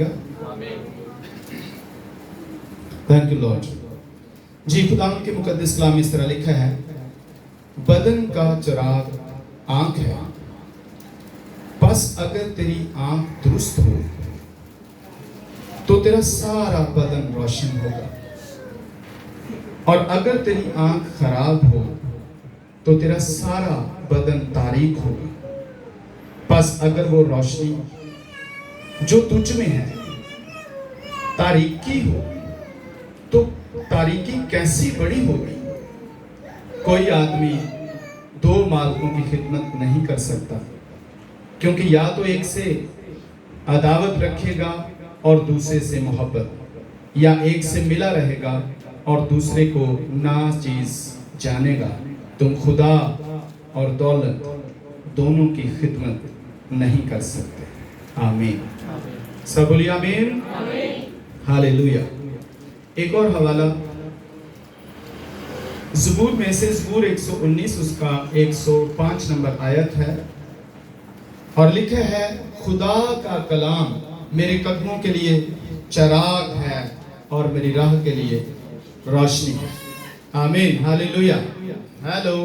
करेगा। Thank you Lord जी। खुदावंद के मुकद्दस कलाम में इस तरह लिखा है, बदन का चिराग आंख है, बस अगर तेरी आंख दुरुस्त हो तो तेरा सारा बदन रोशन होगा, और अगर तेरी आंख खराब हो तो तेरा सारा बदन तारीक होगा। बस अगर वो रोशनी जो तुझ में है तारीकी हो तो तारीकी कैसी बड़ी होगी। कोई आदमी दो मालिकों की खिदमत नहीं कर सकता, क्योंकि या तो एक से अदावत रखेगा और दूसरे से मोहब्बत, या एक से मिला रहेगा और दूसरे को नाचीज जानेगा। तुम खुदा और दौलत दोनों की खिदमत नहीं कर सकते। आमीन। सब बोलिए आमीन। हालेलुया। एक और हवाला ज़बूर में से, ज़बूर 119 उसका 105 नंबर आयत है, और लिखा है, खुदा का कलाम मेरे कदमों के लिए चिराग है और मेरी राह के लिए रोशनी है। आमीन। हालेलुया। हेलो।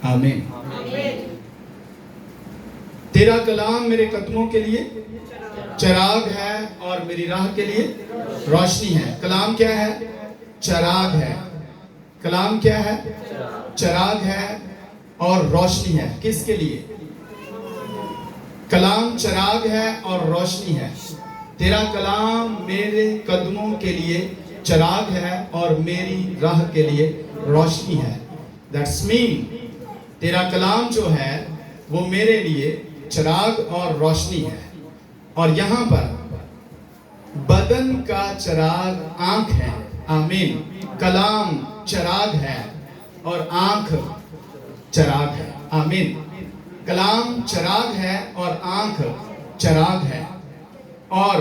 आमीन। तेरा कलाम मेरे कदमों के लिए चिराग है और मेरी राह के लिए रोशनी है। कलाम क्या है? चिराग है। कलाम क्या है? चिराग है और रोशनी है। किसके लिए? कलाम चिराग है और रोशनी है। तेरा कलाम मेरे कदमों के लिए चिराग है और मेरी राह के लिए रोशनी है। दैट्स मीन तेरा कलाम जो है वो मेरे लिए चिराग और रोशनी है। और यहाँ पर बदन का चिराग आंख है। आमीन। कलाम चिराग है और आंख चिराग है। आमीन। कलाम चिराग है और आंख चिराग है, और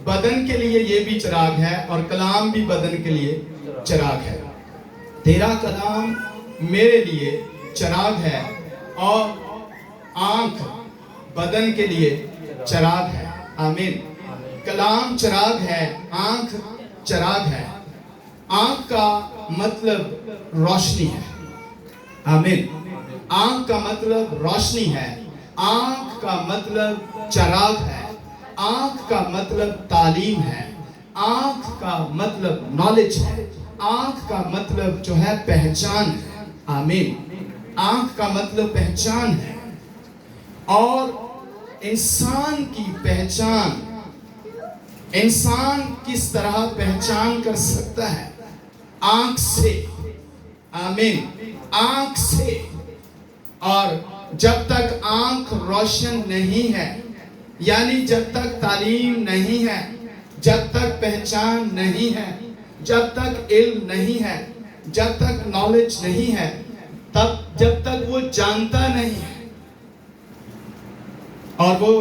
बदन के लिए ये भी चिराग है और कलाम भी बदन के लिए चिराग है। तेरा कलाम मेरे लिए चिराग है और आंख बदन के लिए चिराग है। आमीन। कलाम चिराग है, आंख चिराग है। आंख का मतलब रोशनी है। आमीन। आंख का मतलब रोशनी है। आंख का मतलब चिराग है। आंख का मतलब तालीम है। आंख का मतलब नॉलेज है। आंख का मतलब जो है पहचान है। आमीन। आंख का मतलब पहचान है, और इंसान की पहचान, इंसान किस तरह पहचान कर सकता है? आंख से। आमीन। आंख से। और जब तक आंख रोशन नहीं है, यानी जब तक तालीम नहीं है, जब तक पहचान नहीं है, जब तक इल्म नहीं है, जब तक नॉलेज नहीं है, तब जब तक वो जानता नहीं है और वो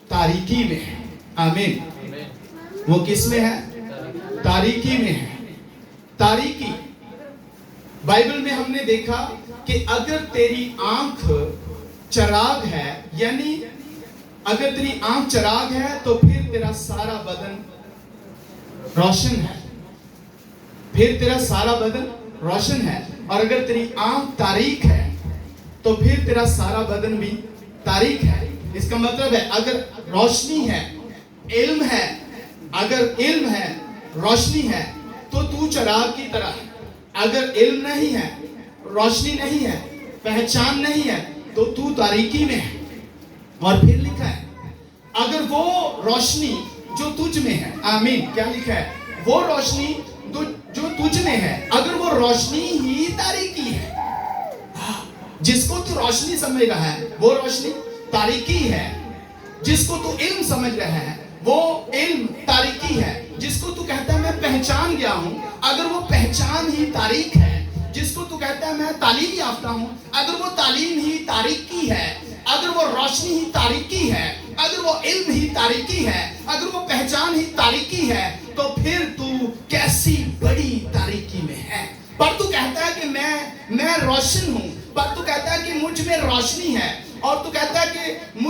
तारीकी में है। आमीन। वो किस में है? तारीकी में है। तारीकी। बाइबल में हमने देखा कि अगर तेरी आंख चिराग है, यानी अगर तेरी आंख चिराग है तो फिर तेरा सारा बदन रोशन है। फिर तेरा सारा बदन रोशन है। और अगर तेरी आंख तारीक है तो फिर तेरा सारा बदन भी तारीक है। इसका मतलब है अगर रोशनी है, इल्म है, अगर इल्म है, रोशनी है, तो तू चिराग की तरह है। अगर इल्म नहीं है, रोशनी नहीं है, पहचान नहीं है, तो तू तारीकी में है। और फिर लिखा है, अगर वो रोशनी जो तुझ में है, आमीन, क्या लिखा है? वो रोशनी जो तुझ में है, अगर वो रोशनी ही तारीकी है, जिसको तू रोशनी समझ रहा है वो रोशनी तारीकी है। जिसको तू इल्म समझ रहा है वो इल्म तारीकी है। जिसको तू कहता है मैं पहचान गया हूं, अगर वो पहचान ही तारीक है। जिसको तू कहता है मैं तालीम याफ्ता हूं, अगर वो तालीम ही तारीकी है, अगर वो रोशनी ही तारीकी है, अगर वो इल्म ही तारीकी है, अगर वो पहचान ही तारीकी है, तो फिर तू कैसी बड़ी तारीकी में है। पर तू कहता है कि मैं रोशन हूं, पर तू कहता है कि मुझ में रोशनी है, और तू कहता है कि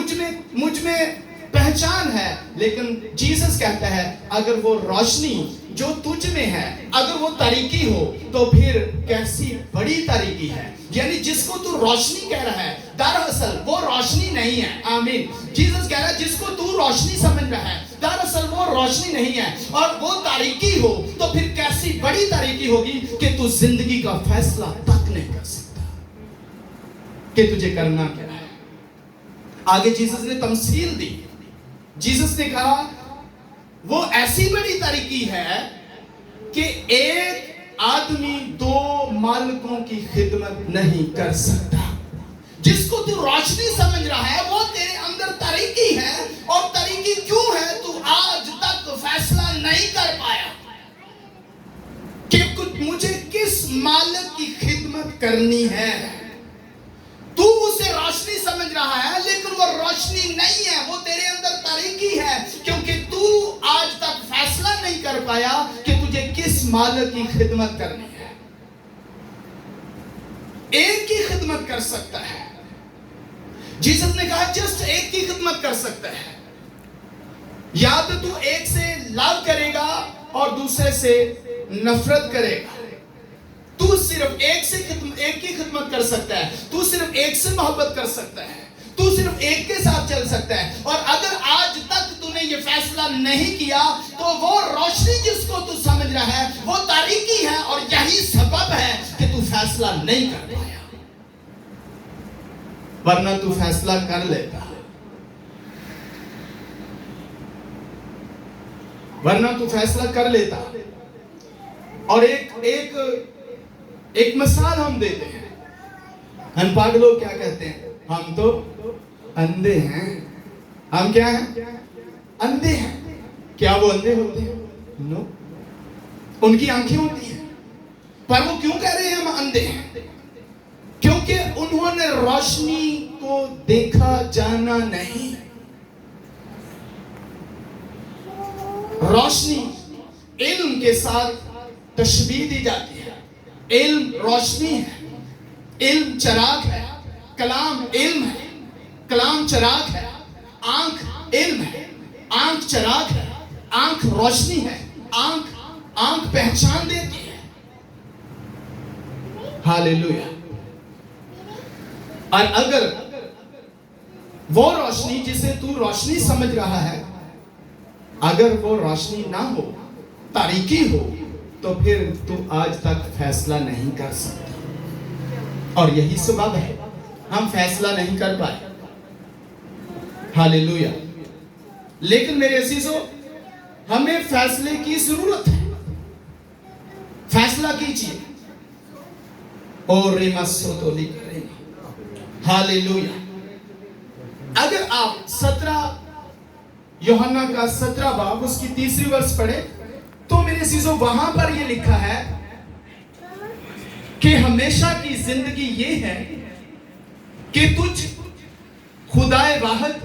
मुझ में पहचान है, लेकिन जीसस कहता है अगर वो रोशनी जो तुझ में है अगर वो तारीकी हो तो फिर कैसी बड़ी तारीकी है। यानी जिसको तू रोशनी कह रहा है दरअसल वो रोशनी नहीं है। आमीन। जीसस कह रहा है जिसको तू रोशनी समझ रहा है दरअसल वो रोशनी नहीं है, और वो तारीकी हो तो फिर कैसी बड़ी तारीकी होगी कि तू जिंदगी का फैसला तक नहीं कर सकता कि तुझे करना क्या है। आगे जीसस ने तमसील दी। जीसस ने कहा वो ऐसी बड़ी तारीकी है कि एक आदमी दो मालिकों की खिदमत नहीं कर सकता। जिसको तू रोशनी समझ रहा है वो तेरे अंदर तारीकी है, और तारीकी क्यों है? तू आज तक फैसला नहीं कर पाया कि मुझे किस मालिक की खिदमत करनी है। तू उसे रोशनी समझ रहा है लेकिन वो रोशनी नहीं है, वो तेरे अंदर तारीकी है, क्योंकि तू आज तक फैसला नहीं कर पाया कि तुझे किस मालिक की खिदमत करनी है। एक की खिदमत कर सकता है। जीसस ने कहा जस्ट एक की खिदमत कर सकता है। या तो तू एक से लव करेगा और दूसरे से नफरत करेगा। तू सिर्फ एक की खिदमत कर सकता है, तू सिर्फ एक से मोहब्बत कर सकता है, तू सिर्फ एक के साथ चल सकता है। और अगर आज तक तूने ये फैसला नहीं किया तो वो रोशनी जिसको तू समझ रहा है वो तारीकी है, और यही सबब है कि तू फैसला नहीं कर पाया। वरना तू फैसला कर लेता, वरना तू फैसला कर लेता। और एक मिसाल हम देते हैं। अनपढ़ लोग क्या कहते हैं? हम तो अंधे हैं। हम क्या हैं? अंधे हैं। क्या वो अंधे होते हैं? नो, उनकी आंखें होती हैं। पर वो क्यों कह रहे हैं हम अंधे हैं? क्योंकि उन्होंने रोशनी को देखा जाना नहीं। रोशनी इल्म के साथ तशबीह दी जाती है। इल्म रोशनी है, इल्म चिराग है, कलाम इल्म है, कलाम चिराग है, आंख इल्म है, आंख चिराग है, आंख रोशनी है, आंख पहचान देती है। हालेलुया। और अगर वो रोशनी जिसे तू रोशनी समझ रहा है अगर वो रोशनी ना हो, तारीकी हो, तो फिर तू आज तक फैसला नहीं कर सकता। और यही सबब है हम फैसला नहीं कर पाए। हालेलुया। लेकिन मेरे अजीजों, हमें फैसले की जरूरत है। फैसला कीजिए। और हालेलुया। अगर आप 17 यूहन्ना का 17 बाब उसकी 3री वर्ष पढ़े तो मेरे अजीजों वहां पर यह लिखा है कि हमेशा की जिंदगी ये है कि तुझ खुदाए वाहिद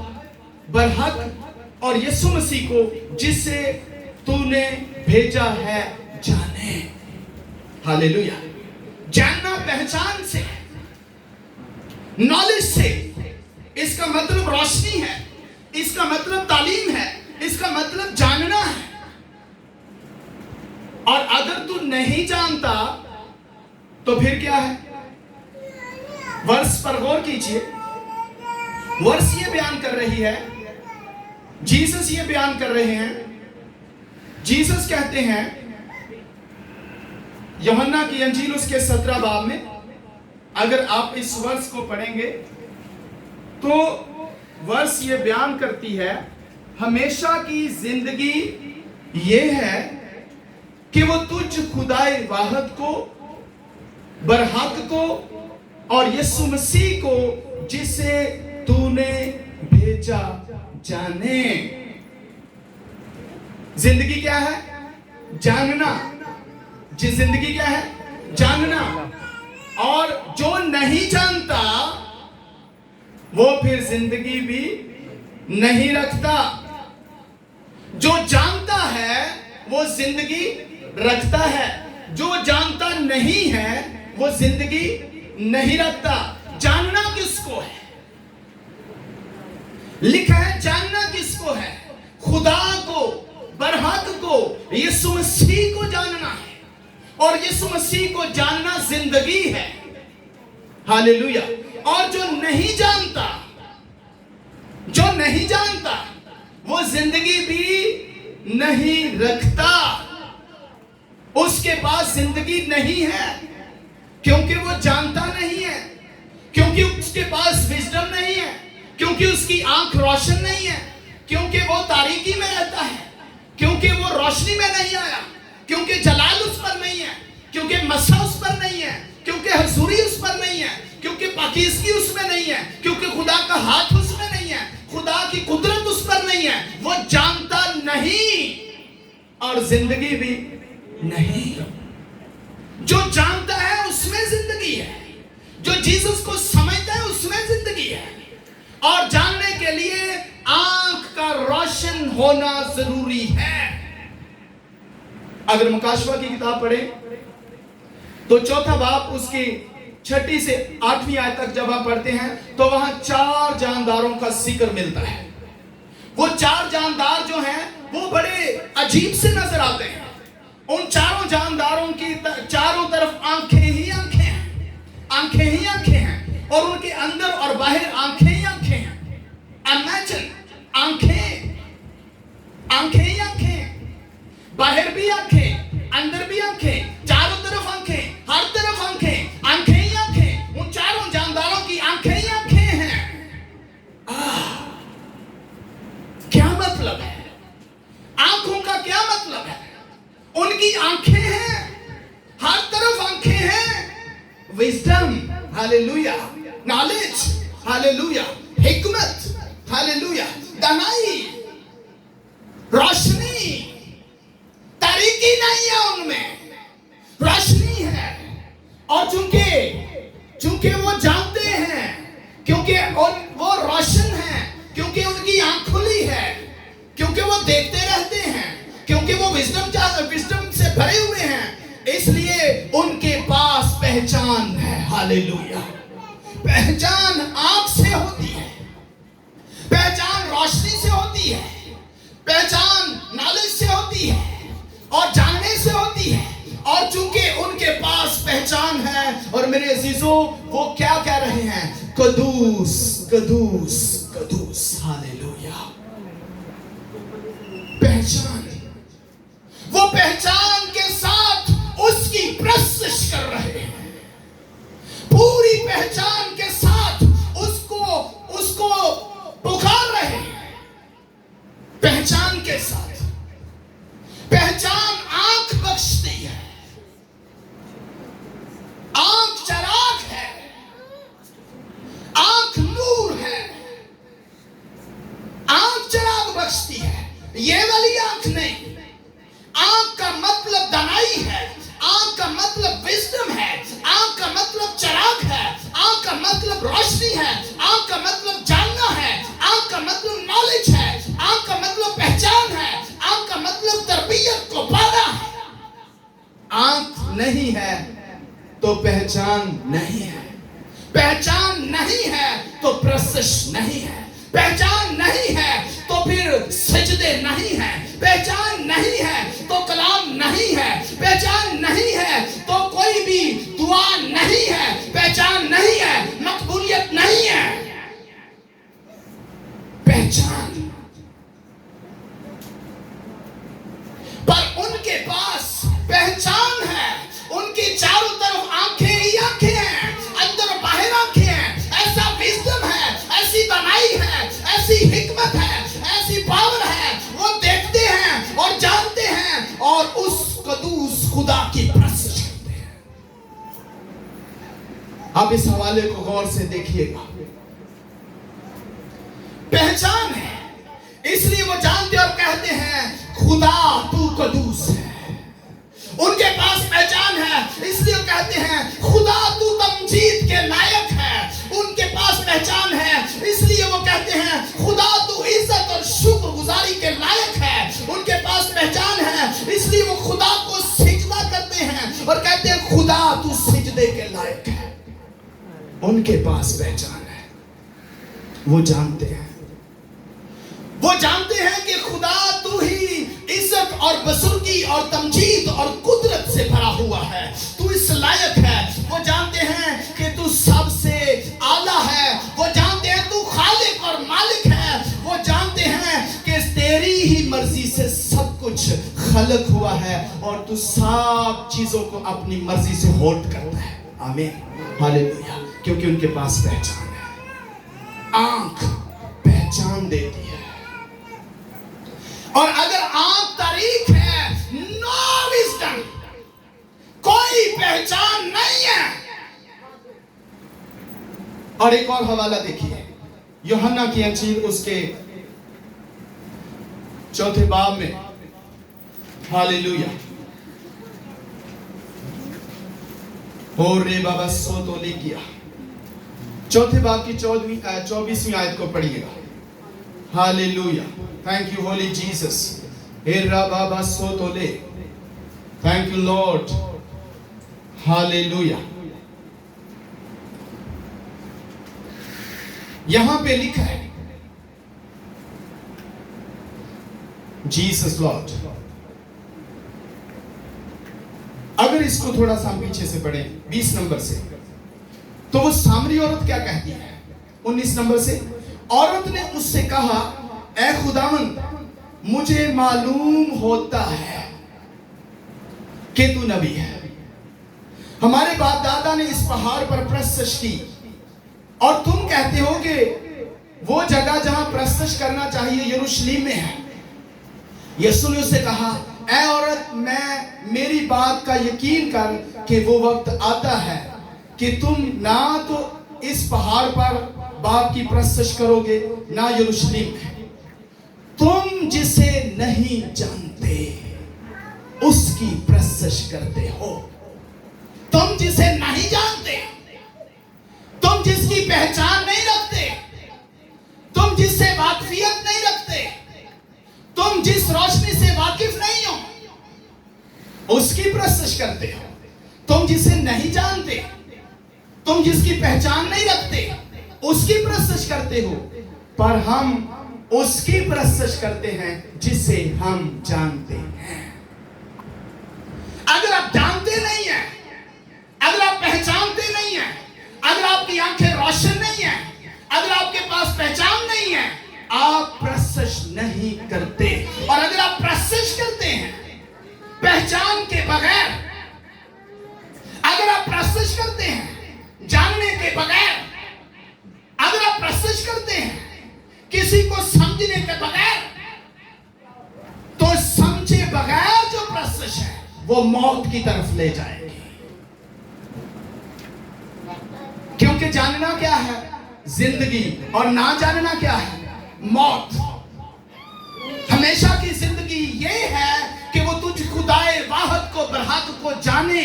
बरहक और यीशु मसीह को जिसे तूने भेजा है जाने। हालेलुया। जानना पहचान से, नॉलेज से। इसका मतलब रोशनी है, इसका मतलब तालीम है, इसका मतलब जानना है। और अगर तू नहीं जानता तो फिर क्या है? वर्ष पर गौर कीजिए। वर्ष ये बयान कर रही है, जीसस ये बयान कर रहे हैं। जीसस कहते हैं यूहन्ना की अंजील उसके 17 बाब में, अगर आप इस वर्ष को पढ़ेंगे तो वर्ष ये बयान करती है हमेशा की जिंदगी ये है कि वो तुझ खुदाए वाहिद को, बरहक को और यीशु मसीह को जिसे तूने भेजा जाने। जिंदगी क्या है? जानना। जी, जिंदगी क्या है? जानना। और जो नहीं जानता वो फिर जिंदगी भी नहीं रखता। जो जानता है वो जिंदगी रखता है, जो जानता नहीं है वो जिंदगी नहीं रखता। जानना किसको है? लिखा है जानना किसको है? खुदा को, बरहक को, यीशु मसीह को जानना है। और यीशु मसीह को जानना जिंदगी है। हालेलुया। और जो नहीं जानता वो जिंदगी भी नहीं रखता, उसके पास जिंदगी नहीं है, क्योंकि वो जानता नहीं है, क्योंकि उसके पास विजडम नहीं है, क्योंकि उसकी आंख रोशन नहीं है, क्योंकि वो तारीकी में रहता है, क्योंकि वो रोशनी में नहीं आया, क्योंकि जलाल उस पर नहीं है, क्योंकि मसा उस पर नहीं है, क्योंकि हजूरी उस पर नहीं है, क्योंकि पाकीज़गी उसमें नहीं है, क्योंकि खुदा का हाथ उसमें नहीं है, खुदा की कुदरत उस पर नहीं है। वो जानता नहीं और जिंदगी भी नहीं। जो जानता है उसमें जिंदगी है, जो जीसस को समझता है उसमें जिंदगी है। और जानने के लिए आंख का रोशन होना जरूरी है। अगर मुकाशवा की किताब पढ़े तो चौथा बाब उसकी 6 से 8वीं आयत तक जब हम पढ़ते हैं तो वहां 4 जानदारों का जिक्र मिलता है। वो 4 जानदार जो हैं वो बड़े अजीब से नजर आते हैं। उन चारों जानदारों की चारों तरफ आंखें ही आंखें हैं, आंखें ही आंखें हैं, और उनके अंदर और बाहर आंखें ही आंखें हैं। इमेजिन, आंखें ही आंखें, बाहर भी आंखें, अंदर भी आंखें, चारों तरफ आंखें, हर तरफ आंखें, आंखें ही आंखें। उन चारों जानदारों की आंखें ही आंखें हैं। क्या मतलब है? आंखों का क्या मतलब है? उनकी आंखें हैं, हर तरफ आंखें हैं। विजडम, हालेलुया, नॉलेज, हालेलुया, हिकमत, हालेलुया, दानाई, रोशनी, तारीकी नहीं है उनमें, रोशनी है। और चूंकि वो जानते हैं, क्योंकि वो रोशन है, क्योंकि उनकी आंख खुली है, क्योंकि वो देखते रहते हैं, क्योंकि वो विजडम से भरे हुए हैं, इसलिए उनके पास पहचान है। हालेलुया। पहचान आंख से होती है, पहचान रोशनी से होती है, पहचान नॉलेज से होती है और जानने से होती है। और चूंकि उनके पास पहचान है, और मेरे अजीजों वो क्या कह रहे हैं? कदूस, कदूस, कदूस। हालेलुया। पहचान, वो पहचान के साथ उसकी प्रशंसा कर रहे हैं, पूरी पहचान के साथ उसको पुकार रहे हैं। पहचान के साथ, पहचान आंख बख्शती है, आंख चराग है, आंख नूर है, आंख चराग बख्शती है। ये वाली आंख नहीं। आंख का मतलब दानाई है, आंख का मतलब विजडम है, आंख का मतलब चराग है, आंख का मतलब रोशनी है, आंख का मतलब जानना है, आंख का मतलब नॉलेज है, आंख का मतलब पहचान है, आंख का मतलब तरबियत को पाना है। आंख नहीं है तो पहचान नहीं है, पहचान नहीं है तो प्रशंसा नहीं है, पहचान नहीं है तो फिर सजदे नहीं है, पहचान नहीं है तो कलाम नहीं है, पहचान नहीं है तो कोई भी दुआ नहीं है, पहचान नहीं है, मकबूलियत नहीं है। पहचान। पर उनके पास पहचान है, उनकी चारों तरफ आंखें ही आंखें हैं, अंदर और बाहर आंखें हैं। ऐसा विजडम है, ऐसी दानाई है, ऐसी हिकमत है, ऐसी पावर है। वो देखते हैं और जानते हैं और उस कदूस खुदा की प्रशंसा करते हैं। आप इस हवाले को गौर से देखिएगा। पहचान है, इसलिए वो जानते और कहते हैं खुदा तू कदूस है। उनके पास पहचान है, इसलिए कहते हैं खुदा तू तमजीद के लायक है। उनके पास पहचान है, इसलिए वो कहते हैं खुदा तू इज्जत और शुक्रगुजारी के लायक है। उनके पास पहचान है, इसलिए वो खुदा को सिजदा करते हैं और कहते हैं खुदा तू सिजदे के लायक है। उनके पास पहचान है, वो जानते हैं वो जानते हैं कि खुदा तू ही इज्जत और बुजुर्गी और तमजीद और कुदरत से भरा हुआ है, तू इस लायक है। वो जानते हैं कि तू सबसे आला है। वो जानते हैं तू खालिक और मालिक है। वो जानते हैं कि तेरी ही मर्जी से सब कुछ खलक हुआ है और तू सब चीजों को अपनी मर्जी से होल्ड करता है। आमीन, हालेलुया। क्योंकि उनके पास पहचान है, आंख पहचान देती है। और अगर आंख तारीख है, नो विजडम, कोई पहचान नहीं है। और एक और हवाला देखिए, यूहन्ना की अंजील उसके 4 बाब में, हालेलुया। और रे बाबा सो तो ले किया, 4 बाब की 24वीं आयत को पढ़िएगा। Hallelujah, thank you holy Jesus. हेरा बाबा सो तो ले, थैंक यू लॉर्ड, हालेलुया। यहां पे लिखा है जीसस लॉर्ड। अगर इसको थोड़ा सा हम पीछे से पढ़े 20 नंबर से, तो वो सामरी औरत क्या कहती है 19 नंबर से? औरत ने उससे कहा, ऐ खुदावंद, मुझे मालूम होता है कि तू नबी है। हमारे बाप दादा ने इस पहाड़ पर प्रस्तश की और तुम कहते हो कि वो जगह जहां प्रस्तश करना चाहिए यरूशलेम में है। यीशु ने उससे कहा, ऐ औरत, मेरी बात का यकीन कर कि वो वक्त आता है कि तुम ना तो इस पहाड़ पर बाप की प्रस्तश करोगे, ना यरूशलेम में। तुम जिसे नहीं जानते उसकी प्रस्तश करते हो। तुम जिसे नहीं जानते, तुम जिसकी पहचान नहीं रखते, तुम जिससे वाकफियत नहीं रखते, तुम जिस रोशनी से वाकिफ नहीं हो, उसकी प्रस्तश करते हो। तुम जिसे नहीं जानते, तुम जिसकी पहचान नहीं रखते, उसकी प्रस्तश करते हो। पर हम उसकी प्रस्तश करते हैं जिसे हम जानते हैं। अगर आप जानते नहीं हैं, अगर आप पहचानते नहीं हैं, अगर आपकी आंखें रोशन नहीं है, अगर आपके पास पहचान नहीं है, आप प्रस्तश नहीं करते। और अगर आप प्रस्तश करते हैं पहचान के बगैर, अगर आप प्रस्तश करते हैं जानने के बगैर, अगर आप प्रस्तश करते हैं किसी को समझने के बगैर, तो समझे बगैर जो प्रस्तश है वो मौत की तरफ ले जाएगी। क्योंकि जानना क्या है? जिंदगी। और ना जानना क्या है? मौत। हमेशा की जिंदगी ये है कि वो तुझ खुदाए वाहद को बरहक को जाने।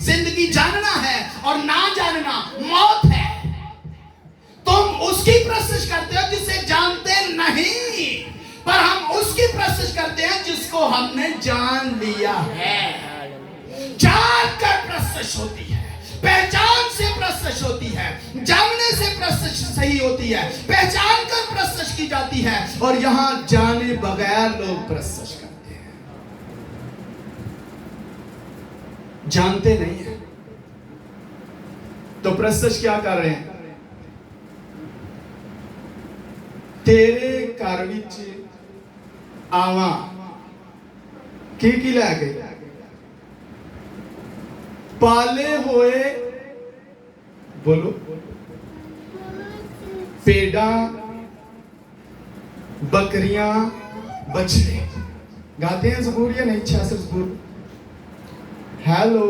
जिंदगी जानना है और ना जानना मौत है। तुम उसकी प्रस्तश करते हो जिसे जानते नहीं, पर हम उसकी प्रस्तश करते हैं जिसको हमने जान लिया है। जानकर प्रस्तश होती है, पहचान से प्रस्तश होती है, जानने से प्रस्तश सही होती है, पहचान कर प्रस्तश की जाती है। और यहां जाने बगैर लोग प्रस्तश करते हैं, जानते नहीं है तो प्रस्तश क्या कर रहे हैं? तेरे घर विच आवा की लै गए? पाले हुए, बोलो, पेड़ा, बकरियां, बछड़े। गाते हैं ज़बूर या नहीं? 66 ज़बूर। हेलो,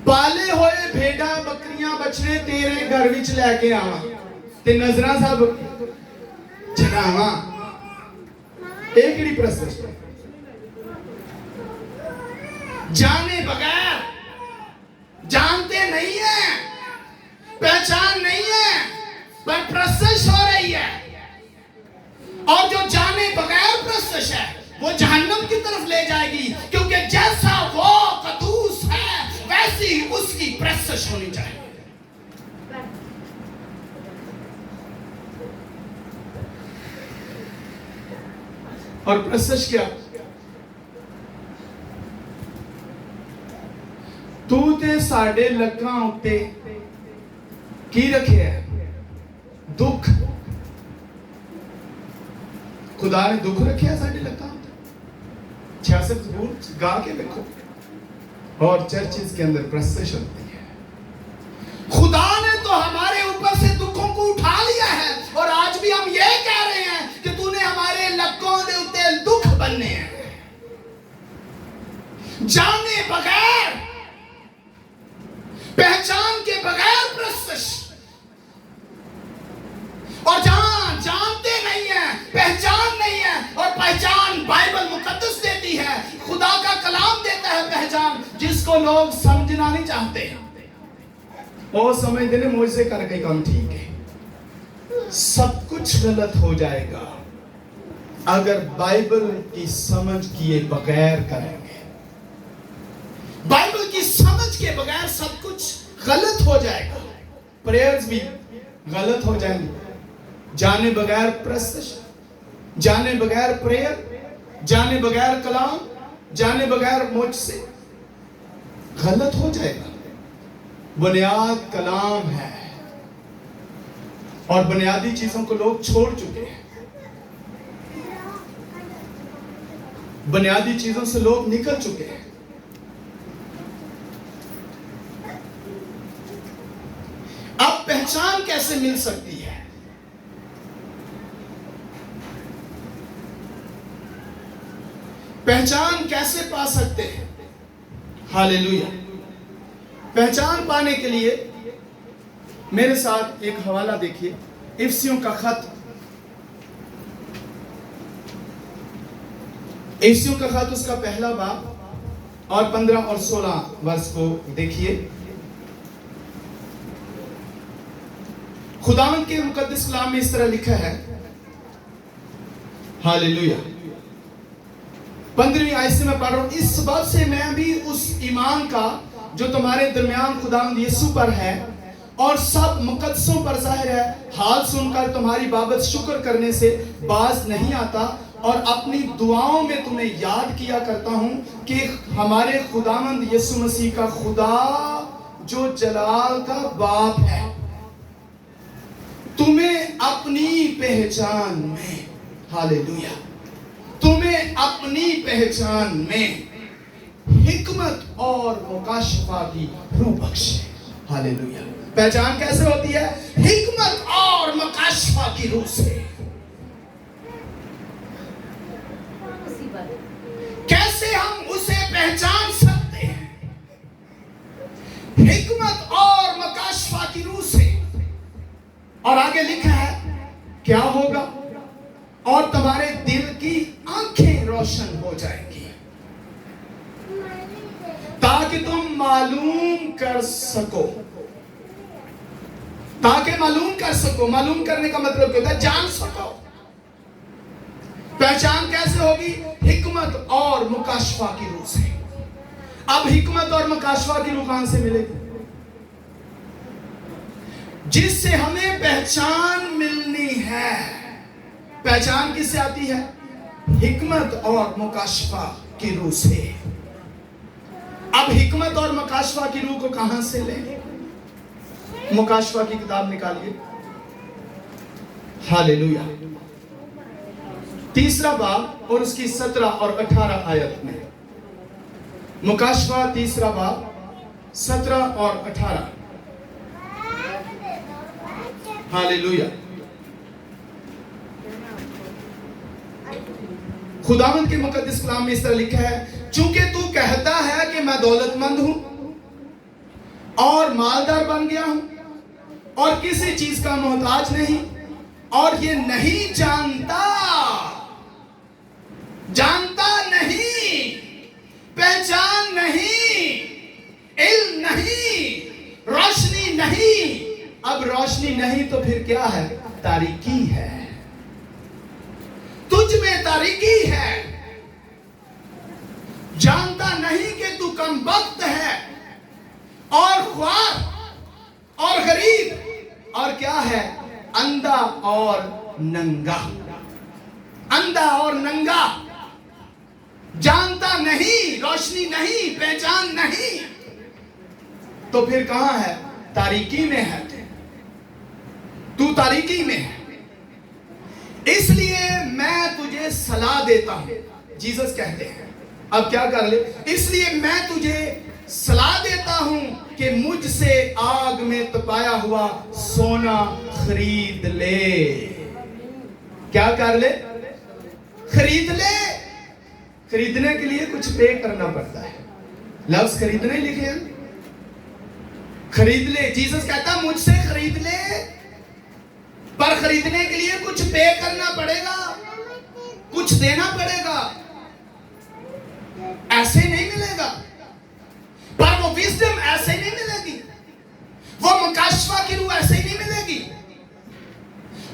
पाले हुए भेड़ा, बकरियां, बछड़े तेरे घर विच लैके आवा ते नजरां सब चढ़ावा। एक ही प्रस्तश जाने बगैर, जानते नहीं है, पहचान नहीं है, पर प्रस्तश हो रही है। और जो जाने बगैर प्रस्तश है वो जहन्नम की तरफ ले जाएगी। क्योंकि जैसा वो कदूस है वैसी ही उसकी प्रस्तश होनी चाहिए। और प्रसश क्या? तू ते साडे लक्कां उत्ते की रखे है? दुख। खुदा ने दुख रखे है साडे लक्कां उत्ते। 66 जबूर गा के देखो और चर्चिस के अंदर प्रसश होती है। खुदा ने तो हमारे ऊपर से दुखों को उठा लिया है और आज भी हम ये कह रहे हैं कि तूने हमारे लक्कों के उत्ते दुख बनने हैं। जाने बगैर, पहचान के बगैर प्रसश। और जहां जानते नहीं है, पहचान नहीं है, और पहचान बाइबल मुकद्दस देती है, खुदा का कलाम देता है पहचान, जिसको लोग समझना नहीं चाहते। और समझते ने मुझसे करके काम ठीक है। सब कुछ गलत हो जाएगा अगर बाइबल की समझ किए बगैर करेंगे। बाइबल की समझ के बगैर सब कुछ गलत हो जाएगा। प्रेयर्स भी गलत हो जाएंगे। जाने बगैर प्रसश, जाने बगैर प्रेयर, जाने बगैर कलाम, जाने बगैर मुझ से गलत हो जाएगा। बुनियाद कलाम है और बुनियादी चीजों को लोग छोड़ चुके हैं। बुनियादी चीजों से लोग निकल चुके हैं। अब पहचान कैसे मिल सकती है? पहचान कैसे पा सकते हैं? हालेलुया। पहचान पाने के लिए मेरे साथ एक हवाला देखिए, इफिसियों का खत, इफिसियों का खत उसका पहला बाब और 15 और 16 वर्ष को देखिए। खुदावंद के मुकद्दस कलाम में इस तरह लिखा है, हालेलुया। 15वीं आयत से मैं पढ़ रहा हूं। इस बात से मैं भी उस ईमान का जो तुम्हारे दरमियान खुदावंद यीशु पर है और सब मुकद्दसों पर जाहिर है, हाल सुनकर तुम्हारी बाबत शुक्र करने से बाज नहीं आता और अपनी दुआओं में तुम्हें याद किया करता हूं कि हमारे खुदावंद यीशु मसीह का खुदा जो जलाल का बाप है तुम्हें अपनी पहचान में, हालेलुया, तुम्हें अपनी पहचान में हिकमत और मुकाशफा की रूह बख्शे। हालेलुया। पहचान कैसे होती है? हिकमत और मुकाशफा की रूह से। कैसे हम उसे पहचान सकते हैं? हिकमत और मुकाशफा की रूह से। और आगे लिखा है क्या होगा? और तुम्हारे दिल की आंखें रोशन हो जाएंगी ताकि तुम मालूम कर सको। ताकि मालूम कर सको। मालूम करने का मतलब क्या होता है? जान सको। पहचान कैसे होगी? हिकमत और मुकाशफा की रूह से। अब हिकमत और मुकाशफा की रूह कहां से मिलेगी? जिससे हमें पहचान मिलनी है। पहचान किससे आती है? हिकमत और मुकाशफा की रूह से। अब हिकमत और मुकाशफा की रूह को कहां से लें? मुकाशफा की किताब निकालिए, हालेलुया, 3रा बाब और उसकी 17 और 18 आयत में। मुकाशफा 3रा बाब 17 और 18, हालेलुया। खुदावंद के मुकद्दस कलाम में इस तरह लिखा है, चूंकि तू कहता है कि मैं दौलतमंद हूं और मालदार बन गया हूं और किसी चीज का मोहताज नहीं, और ये नहीं जानता नहीं, पहचान नहीं, इल्म नहीं, रोशनी नहीं। अब रोशनी नहीं तो फिर क्या है? तारीकी है। तुझ में तारीकी है। जानता नहीं कि तू कमबख्त है और ख्वार और गरीब और क्या है? अंधा और नंगा। अंधा और नंगा, जानता नहीं, रोशनी नहीं, पहचान नहीं, तो फिर कहां है? तारीकी में है। तू तारीकी में है। इसलिए मैं तुझे सलाह देता हूं, जीसस कहते हैं। अब क्या कर ले? इसलिए मैं तुझे सलाह देता हूं कि मुझसे आग में तपाया हुआ सोना खरीद ले। क्या कर ले? खरीद ले। खरीदने के लिए कुछ पे करना पड़ता है। लफ्ज खरीदने लिखे हैं, खरीद ले। जीसस कहता मुझसे खरीद ले, पर खरीदने के लिए कुछ पे करना पड़ेगा, कुछ देना पड़ेगा। ऐसे नहीं मिलेगा। पर वो विजडम ऐसे नहीं मिलेगी, वो मुकाशफा की रूह ऐसे नहीं मिलेगी,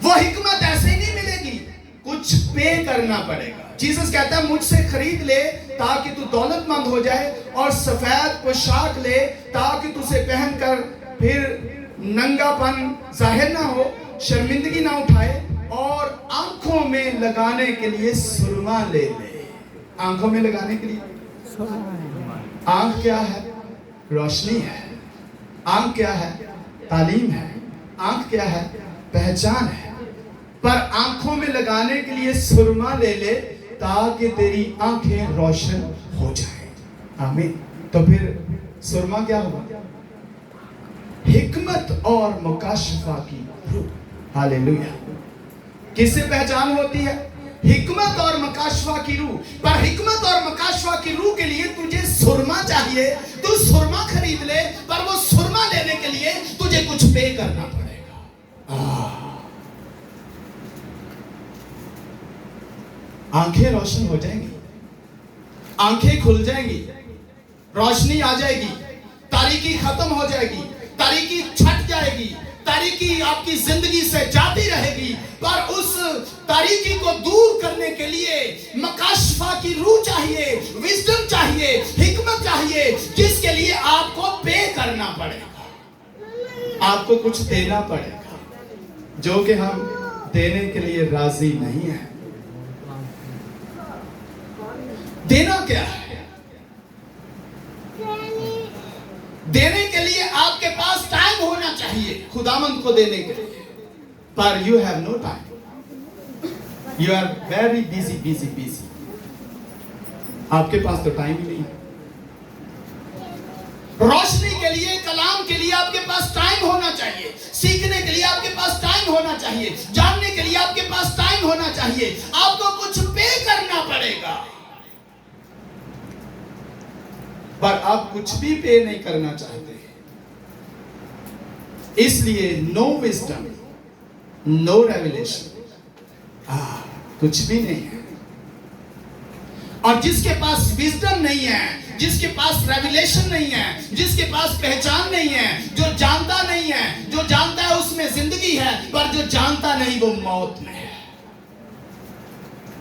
वो हिकमत ऐसे नहीं मिलेगी। कुछ पे करना पड़ेगा। जीसस कहता है मुझसे खरीद ले ताकि तू दौलतमंद हो जाए, और सफेद पोशाक ले ताकि तुझे पहनकर फिर नंगापन जाहिर ना हो, शर्मिंदगी ना उठाए, और आंखों में लगाने के लिए सुरमा ले ले। आंखों में लगाने के लिए, आंख क्या है? रोशनी है। आंख क्या है? तालीम है। आंख क्या है? पहचान है। पर आंखों में लगाने के लिए सुरमा ले ले ताकि तेरी आंखें रोशन हो जाए। आमीन। तो फिर सुरमा क्या होगा? हिकमत और मुकाशफा की रूह। हालेलुया। किससे पहचान होती है? हिकमत और मुकाशफा की रूह। पर हिकमत और मुकाशफा की रूह के लिए तुझे सुरमा चाहिए। तू सुरमा खरीद ले, पर वो सुरमा लेने के लिए तुझे कुछ पे करना पड़ेगा। आंखें रोशन हो जाएंगी, आंखें खुल जाएंगी, रोशनी आ जाएगी, तारीकी खत्म हो जाएगी, तारीकी छट जाएगी, तारीकी आपकी जिंदगी से जाती रहेगी। पर उस तारीकी को दूर करने के लिए मकाशफा की रूह चाहिए, विजडम चाहिए, हिकमत चाहिए, जिसके लिए आपको पे करना पड़ेगा, आपको कुछ देना पड़ेगा, जो कि हम देने के लिए राजी नहीं है। देना क्या है? देने के लिए आपके पास टाइम होना चाहिए खुदावंद को देने के लिए, पर you have no time, you are very busy busy busy. आपके पास तो टाइम ही नहीं। रोशनी के लिए, कलाम के लिए आपके पास टाइम होना चाहिए, सीखने के लिए आपके पास टाइम होना चाहिए, जानने के लिए आपके पास टाइम होना चाहिए। आपको कुछ पे करना पड़ेगा, पर आप कुछ भी पे नहीं करना चाहते। इसलिए नो विजडम, नो रेवलेशन, कुछ भी नहीं है। और जिसके पास विजडम नहीं है, जिसके पास रेवलेशन नहीं है, जिसके पास पहचान नहीं है, जो जानता नहीं है, जो जानता है उसमें जिंदगी है, पर जो जानता नहीं वो मौत में है।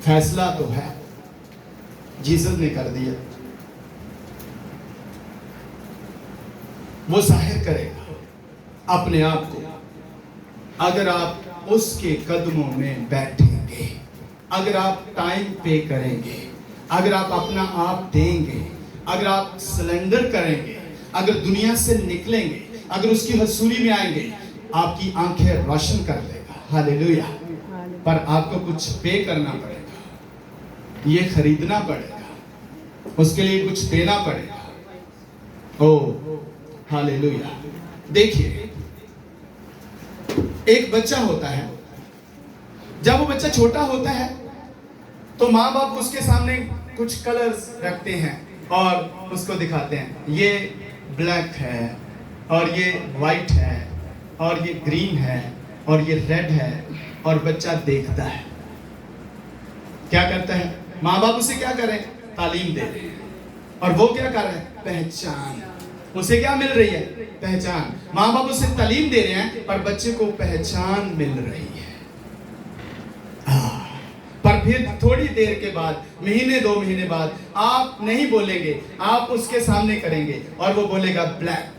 फैसला तो है, जीसस ने कर दिया, वो जाहिर करेगा अपने आप को। अगर आप उसके कदमों में बैठेंगे, अगर आप टाइम पे करेंगे, अगर आप अपना आप देंगे, अगर आप सरेंडर करेंगे, अगर दुनिया से निकलेंगे, अगर उसकी हसूरी में आएंगे, आपकी आंखें रोशन कर देगा। हालेलुया। पर आपको कुछ पे करना पड़ेगा, ये खरीदना पड़ेगा, उसके लिए कुछ देना पड़ेगा। ओ हालेलुया। देखिए, एक बच्चा होता है, जब वो बच्चा छोटा होता है तो माँ बाप उसके सामने कुछ कलर्स रखते हैं और उसको दिखाते हैं, ये ब्लैक है और ये वाइट है और ये ग्रीन है और ये रेड है, और बच्चा देखता है। क्या करता है? माँ बाप उसे क्या कर रहे हैं? तालीम दे रहे हैं। और वो क्या कर रहा है? पहचान। उसे क्या मिल रही है? पहचान। माँ बाप उसे तालीम दे रहे हैं, पर बच्चे को पहचान मिल रही है। पर फिर थोड़ी देर के बाद, महीने 2 महीने बाद, आप नहीं बोलेंगे, आप उसके सामने करेंगे और वो बोलेगा ब्लैक।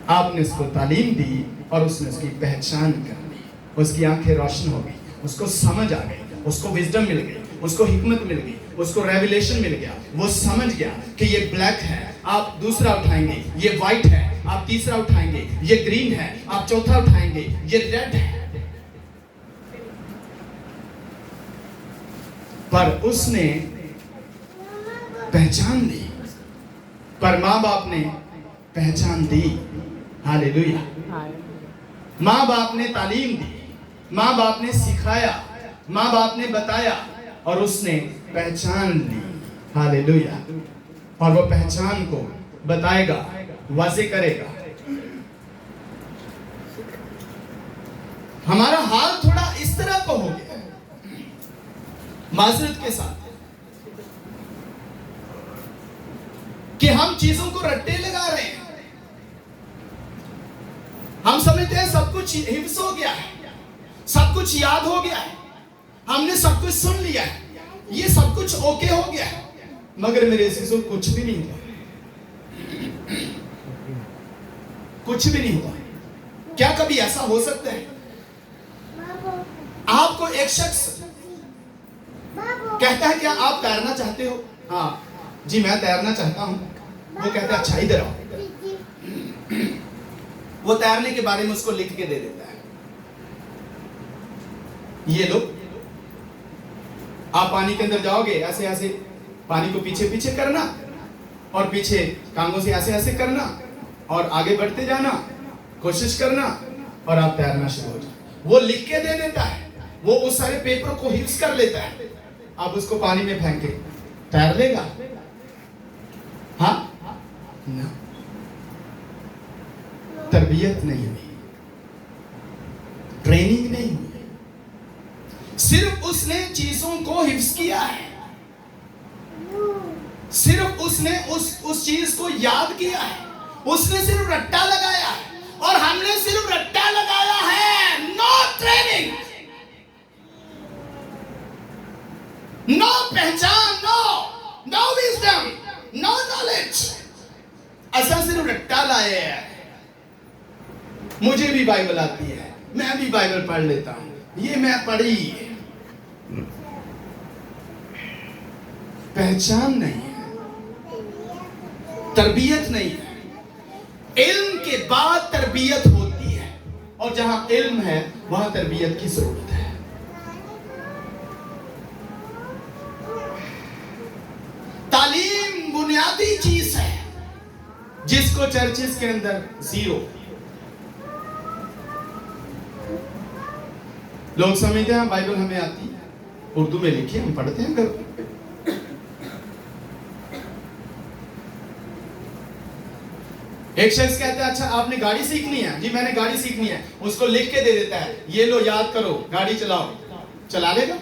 आपने उसको तालीम दी और उसने उसकी पहचान कर ली, उसकी आंखें रोशन हो गई, उसको समझ आ गई, उसको विजडम मिल गई, उसको हिकमत मिल गई, उसको रेवलेशन मिल गया। वो समझ गया कि ये ब्लैक है, आप दूसरा उठाएंगे, ये व्हाइट है, आप तीसरा उठाएंगे, ये ग्रीन है, आप चौथा उठाएंगे, ये रेड है। पर उसने पहचान ली, पर माँ बाप ने पहचान दी। हालेलुया। माँ बाप ने तालीम दी, माँ बाप ने सिखाया, माँ बाप ने बताया और उसने पहचान ली। हालेलुया। और वो पहचान को बताएगा, वाज़े करेगा। हमारा हाल थोड़ा इस तरह का हो गया माजरत के साथ कि हम चीजों को रट्टे लगा रहे हैं। हम समझते हैं सब कुछ हिफ्स हो गया है, सब कुछ याद हो गया है, हमने सब कुछ सुन लिया है, ये सब कुछ ओके हो गया है। मगर मेरे चीजों कुछ भी नहीं हुआ, कुछ भी नहीं हुआ। क्या कभी ऐसा हो सकता है आपको एक शख्स कहता है क्या आप तैरना चाहते हो? हाँ जी मैं तैरना चाहता हूं। वो कहता है अच्छा इधर आओ। वो तैरने के बारे में उसको लिख के दे देता है, ये लो आप पानी के अंदर जाओगे, ऐसे ऐसे पानी को पीछे पीछे करना और पीछे टांगों से ऐसे ऐसे करना और आगे बढ़ते जाना, कोशिश करना और आप तैरना शुरू हो जाए। वो लिख के दे देता है, वो उस सारे पेपर को हिफ्स कर लेता है। आप उसको पानी में फेंके तैर लेगा? हाँ ना, तरबियत नहीं हुई, ट्रेनिंग नहीं हुई, सिर्फ उसने चीजों को हिफ्स किया है, सिर्फ उसने उस चीज को याद किया है, उसने सिर्फ रट्टा लगाया है और हमने सिर्फ रट्टा लगाया है। नो ट्रेनिंग, नो पहचान, नो विजडम, नो नॉलेज। ऐसा सिर्फ रट्टा लाए हैं। मुझे भी बाइबल आती है, मैं भी बाइबल पढ़ लेता हूं, ये मैं पढ़ी। पहचान नहीं है, तरबियत नहीं है। इल्म के बाद तरबियत होती है और जहां इल्म है वहां तरबियत की जरूरत है। तालीम बुनियादी चीज है जिसको चर्चेस के अंदर जीरो लोग समझते हैं। बाइबल हमें आती है, उर्दू में लिखी, हम पढ़ते हैं घर पे। एक शख्स कहता है अच्छा आपने गाड़ी सीखनी है? जी मैंने गाड़ी सीखनी है। उसको लिख के दे देता है, ये लो याद करो, गाड़ी चलाओ, चला लेगा।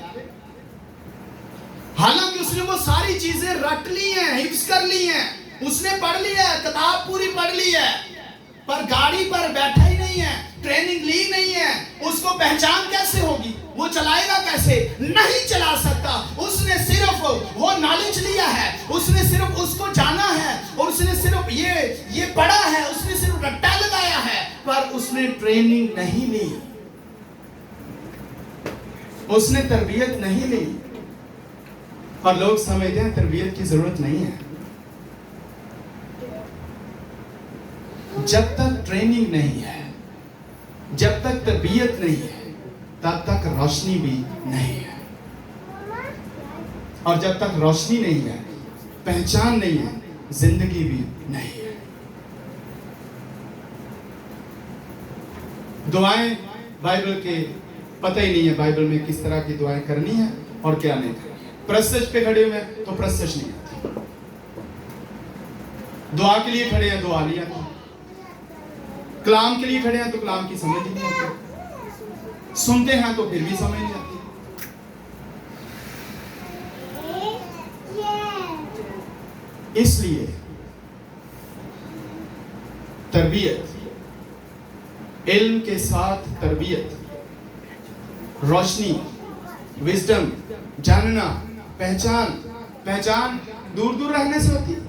हालांकि उसने वो सारी चीजें रट ली हैं, हिफ्स कर ली हैं, उसने पढ़ लिया है, किताब पूरी पढ़ ली है, पर गाड़ी पर बैठा ही नहीं है, ट्रेनिंग ली नहीं है। उसको पहचान कैसे होगी? वो चलाएगा कैसे? नहीं चला सकता। उसने सिर्फ वो नॉलेज लिया है, उसने सिर्फ उसको जाना है और उसने सिर्फ ये पढ़ा है, उसने सिर्फ रट्टा लगाया है, पर उसने ट्रेनिंग नहीं ली, उसने तरबियत नहीं ली। और लोग समझते हैं तरबियत की जरूरत नहीं है। जब तक ट्रेनिंग नहीं है, जब तक तरबियत नहीं है, तब तक रोशनी भी नहीं है। और जब तक रोशनी नहीं है, पहचान नहीं है, जिंदगी भी नहीं है। दुआएं बाइबल के पता ही नहीं है, बाइबल में किस तरह की दुआएं करनी है और क्या नहीं करनी है। प्रस्तश पे खड़े हुए हैं तो प्रस्तश नहीं आती, दुआ के लिए खड़े हैं दुआ नहीं आती, कलाम के लिए खड़े हैं तो कलाम की समझ नहीं आती, सुनते हैं तो फिर भी समझ नहीं आती। इसलिए तरबियत, इल्म के साथ तरबियत, रोशनी, विजडम, जानना, पहचान दूर दूर रहने से होती है,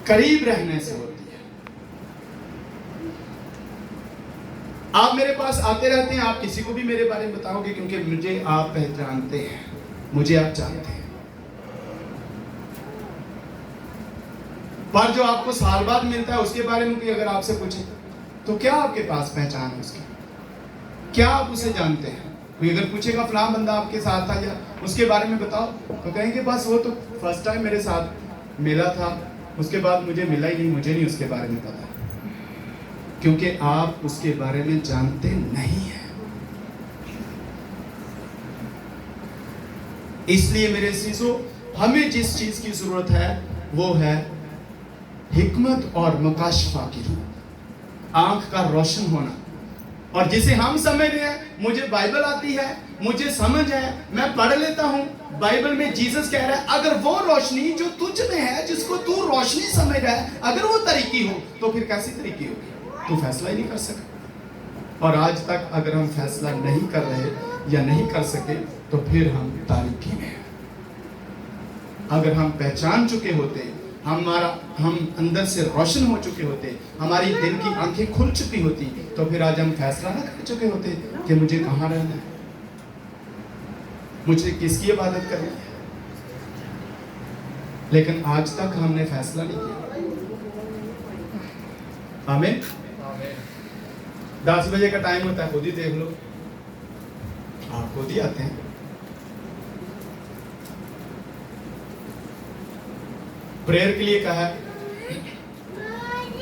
करीब रहने से होती है। आप मेरे पास आते रहते हैं, आप किसी को भी मेरे बारे में बताओगे, क्योंकि मुझे आप पहचानते हैं, मुझे आप जानते हैं। पर जो आपको साल बाद मिलता है उसके बारे में कोई अगर आपसे पूछे तो क्या आपके पास पहचान है उसकी? क्या आप उसे जानते हैं? कोई अगर पूछेगा फलां बंदा आपके साथ था या उसके बारे में बताओ, तो कहेंगे बस वो तो फर्स्ट टाइम मेरे साथ मिला था, उसके बाद मुझे मिला ही नहीं, मुझे नहीं उसके बारे में पता, क्योंकि आप उसके बारे में जानते नहीं हैं। इसलिए मेरे अज़ीज़ों, हमें जिस चीज की जरूरत है वो है हिकमत और मकाशफा की रूह, आंख का रोशन होना। और जिसे हम समझ रहे हैं, मुझे बाइबल आती है, मुझे समझ है, मैं पढ़ लेता हूं। बाइबल में जीसस कह रहा है अगर वो रोशनी जो तुझ में है, जिसको तू रोशनी समझ रहा है, अगर वो तरीकी हो तो फिर कैसी तरीकी होगी? तू फैसला ही नहीं कर सका। और आज तक अगर हम फैसला नहीं कर रहे या नहीं कर सके तो फिर हम तारीकी में हैं। अगर हम पहचान चुके होते, हम अंदर से रोशन हो चुके होते, हमारी दिल की आंखें खुल चुकी होती, तो फिर आज हम फैसला ना कर चुके होते कि मुझे कहाँ रहना है, मुझे किसकी इबादत करनी है। लेकिन आज तक हमने फैसला नहीं किया। आमीन। 10 बजे का टाइम होता है, खुद ही देख लो, आप खुद ही आते हैं। प्रेयर के लिए कहा है,